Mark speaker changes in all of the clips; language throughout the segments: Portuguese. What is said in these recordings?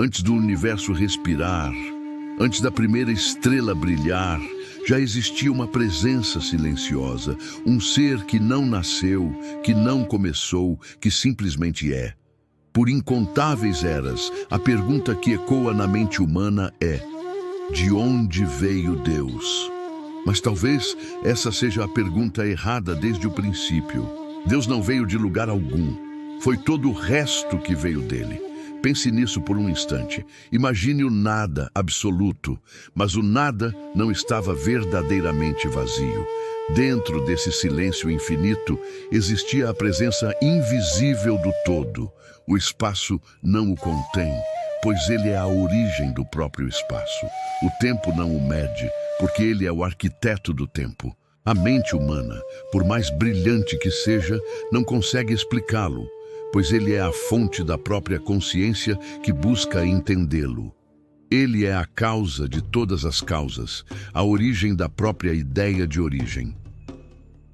Speaker 1: Antes do universo respirar, antes da primeira estrela brilhar, já existia uma presença silenciosa, um ser que não nasceu, que não começou, que simplesmente é. Por incontáveis eras, a pergunta que ecoa na mente humana é: de onde veio Deus? Mas talvez essa seja a pergunta errada desde o princípio. Deus não veio de lugar algum. Foi todo o resto que veio dele. Pense nisso por um instante. Imagine o nada absoluto, mas o nada não estava verdadeiramente vazio. Dentro desse silêncio infinito existia a presença invisível do todo. O espaço não o contém, pois ele é a origem do próprio espaço. O tempo não o mede, porque ele é o arquiteto do tempo. A mente humana, por mais brilhante que seja, não consegue explicá-lo, pois ele é a fonte da própria consciência que busca entendê-lo. Ele é a causa de todas as causas, a origem da própria ideia de origem.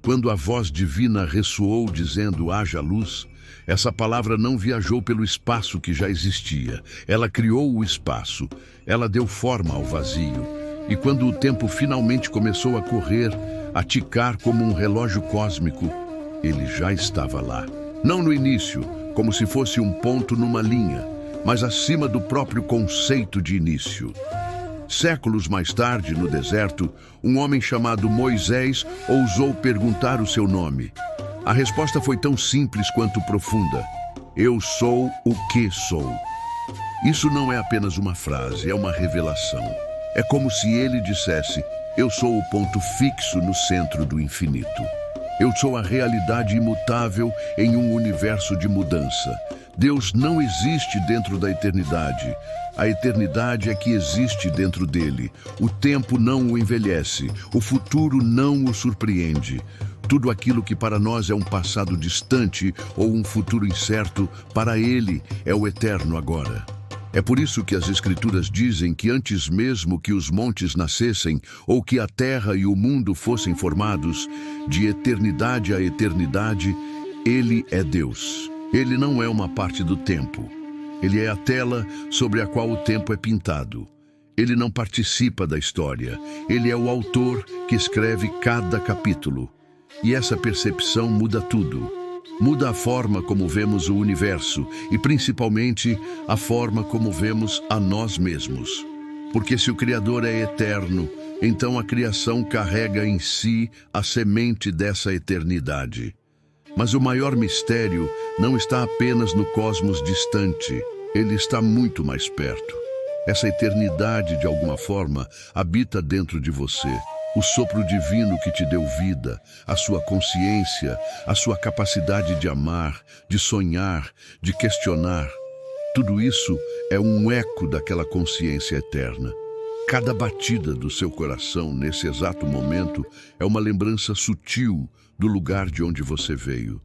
Speaker 1: Quando a voz divina ressoou dizendo haja luz, essa palavra não viajou pelo espaço que já existia. Ela criou o espaço, ela deu forma ao vazio. E quando o tempo finalmente começou a correr, a ticar como um relógio cósmico, ele já estava lá. Não no início, como se fosse um ponto numa linha, mas acima do próprio conceito de início. Séculos mais tarde, no deserto, um homem chamado Moisés ousou perguntar o seu nome. A resposta foi tão simples quanto profunda: eu sou o que sou. Isso não é apenas uma frase, é uma revelação. É como se ele dissesse: eu sou o ponto fixo no centro do infinito. Eu sou a realidade imutável em um universo de mudança. Deus não existe dentro da eternidade. A eternidade é que existe dentro dele. O tempo não o envelhece. O futuro não o surpreende. Tudo aquilo que para nós é um passado distante ou um futuro incerto, para ele é o eterno agora. É por isso que as Escrituras dizem que antes mesmo que os montes nascessem, ou que a terra e o mundo fossem formados, de eternidade a eternidade, ele é Deus. Ele não é uma parte do tempo. Ele é a tela sobre a qual o tempo é pintado. Ele não participa da história. Ele é o autor que escreve cada capítulo. E essa percepção muda tudo. Muda a forma como vemos o universo e, principalmente, a forma como vemos a nós mesmos. Porque se o Criador é eterno, então a criação carrega em si a semente dessa eternidade. Mas o maior mistério não está apenas no cosmos distante, ele está muito mais perto. Essa eternidade, de alguma forma, habita dentro de você. O sopro divino que te deu vida, a sua consciência, a sua capacidade de amar, de sonhar, de questionar. Tudo isso é um eco daquela consciência eterna. Cada batida do seu coração nesse exato momento é uma lembrança sutil do lugar de onde você veio.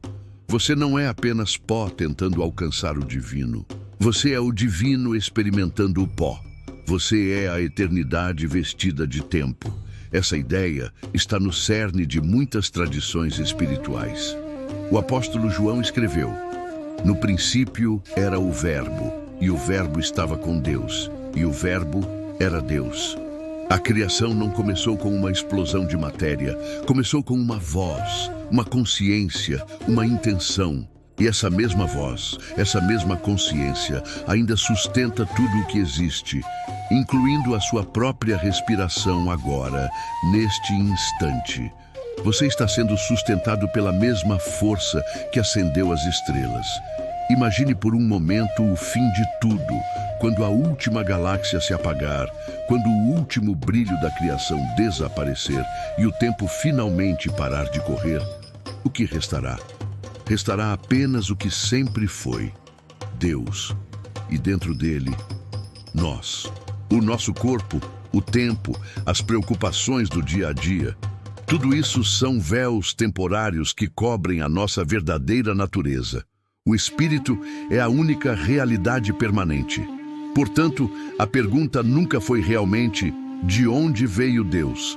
Speaker 1: Você não é apenas pó tentando alcançar o divino. Você é o divino experimentando o pó. Você é a eternidade vestida de tempo. Essa ideia está no cerne de muitas tradições espirituais. O apóstolo João escreveu: no princípio era o Verbo, e o Verbo estava com Deus, e o Verbo era Deus. A criação não começou com uma explosão de matéria, começou com uma voz, uma consciência, uma intenção. E essa mesma voz, essa mesma consciência, ainda sustenta tudo o que existe, incluindo a sua própria respiração agora, neste instante. Você está sendo sustentado pela mesma força que acendeu as estrelas. Imagine por um momento o fim de tudo, quando a última galáxia se apagar, quando o último brilho da criação desaparecer e o tempo finalmente parar de correr. O que restará? Restará apenas o que sempre foi: Deus. E dentro dele, nós. O nosso corpo, o tempo, as preocupações do dia a dia. Tudo isso são véus temporários que cobrem a nossa verdadeira natureza. O espírito é a única realidade permanente. Portanto, a pergunta nunca foi realmente: de onde veio Deus?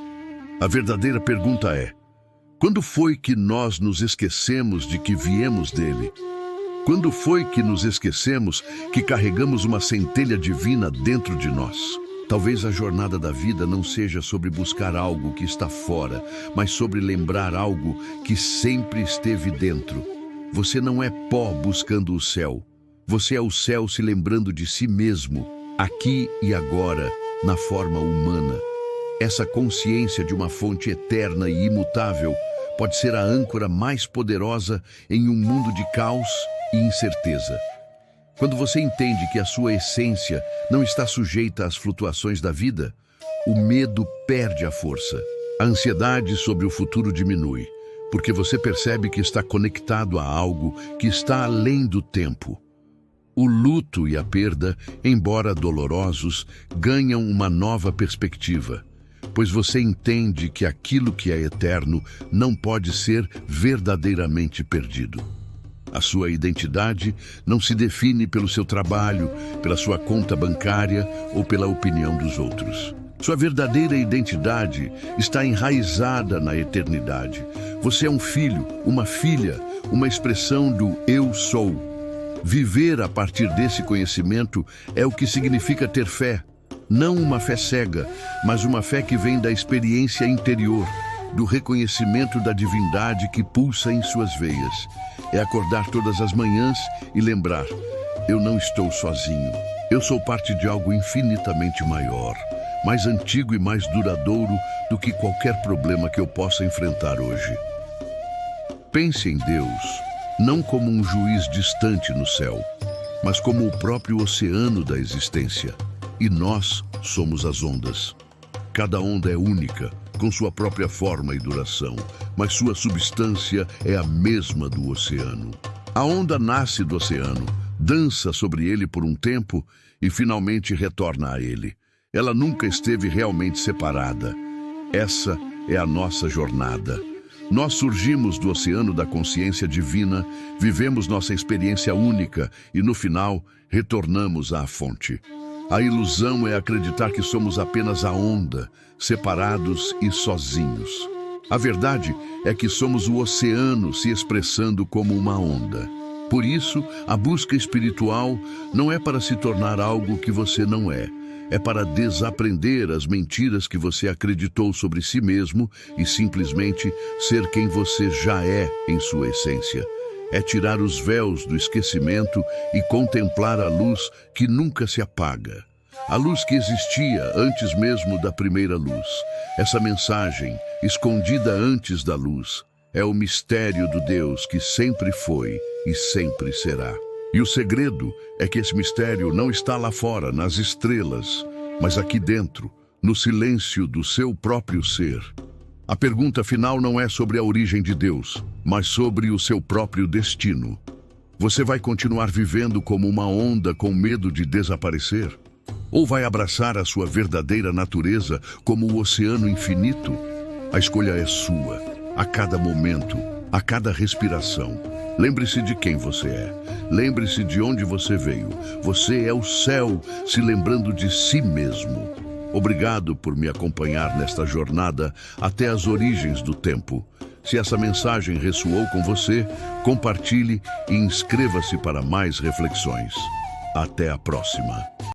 Speaker 1: A verdadeira pergunta é: quando foi que nós nos esquecemos de que viemos dele? Quando foi que nos esquecemos que carregamos uma centelha divina dentro de nós? Talvez a jornada da vida não seja sobre buscar algo que está fora, mas sobre lembrar algo que sempre esteve dentro. Você não é pó buscando o céu. Você é o céu se lembrando de si mesmo, aqui e agora, na forma humana. Essa consciência de uma fonte eterna e imutável pode ser a âncora mais poderosa em um mundo de caos e incerteza. Quando você entende que a sua essência não está sujeita às flutuações da vida, o medo perde a força. A ansiedade sobre o futuro diminui, porque você percebe que está conectado a algo que está além do tempo. O luto e a perda, embora dolorosos, ganham uma nova perspectiva, pois você entende que aquilo que é eterno não pode ser verdadeiramente perdido. A sua identidade não se define pelo seu trabalho, pela sua conta bancária ou pela opinião dos outros. Sua verdadeira identidade está enraizada na eternidade. Você é um filho, uma filha, uma expressão do eu sou. Viver a partir desse conhecimento é o que significa ter fé. Não uma fé cega, mas uma fé que vem da experiência interior, do reconhecimento da divindade que pulsa em suas veias. É acordar todas as manhãs e lembrar: eu não estou sozinho. Eu sou parte de algo infinitamente maior, mais antigo e mais duradouro do que qualquer problema que eu possa enfrentar hoje. Pense em Deus, não como um juiz distante no céu, mas como o próprio oceano da existência. E nós somos as ondas. Cada onda é única, com sua própria forma e duração, mas sua substância é a mesma do oceano. A onda nasce do oceano, dança sobre ele por um tempo e finalmente retorna a ele. Ela nunca esteve realmente separada. Essa é a nossa jornada. Nós surgimos do oceano da consciência divina, vivemos nossa experiência única e, no final, retornamos à fonte. A ilusão é acreditar que somos apenas a onda, separados e sozinhos. A verdade é que somos o oceano se expressando como uma onda. Por isso, a busca espiritual não é para se tornar algo que você não é. É para desaprender as mentiras que você acreditou sobre si mesmo e simplesmente ser quem você já é em sua essência. É tirar os véus do esquecimento e contemplar a luz que nunca se apaga. A luz que existia antes mesmo da primeira luz. Essa mensagem, escondida antes da luz, é o mistério do Deus que sempre foi e sempre será. E o segredo é que esse mistério não está lá fora, nas estrelas, mas aqui dentro, no silêncio do seu próprio ser. A pergunta final não é sobre a origem de Deus, mas sobre o seu próprio destino. Você vai continuar vivendo como uma onda com medo de desaparecer? Ou vai abraçar a sua verdadeira natureza como o oceano infinito? A escolha é sua, a cada momento, a cada respiração. Lembre-se de quem você é. Lembre-se de onde você veio. Você é o céu se lembrando de si mesmo. Obrigado por me acompanhar nesta jornada até as origens do tempo. Se essa mensagem ressoou com você, compartilhe e inscreva-se para mais reflexões. Até a próxima.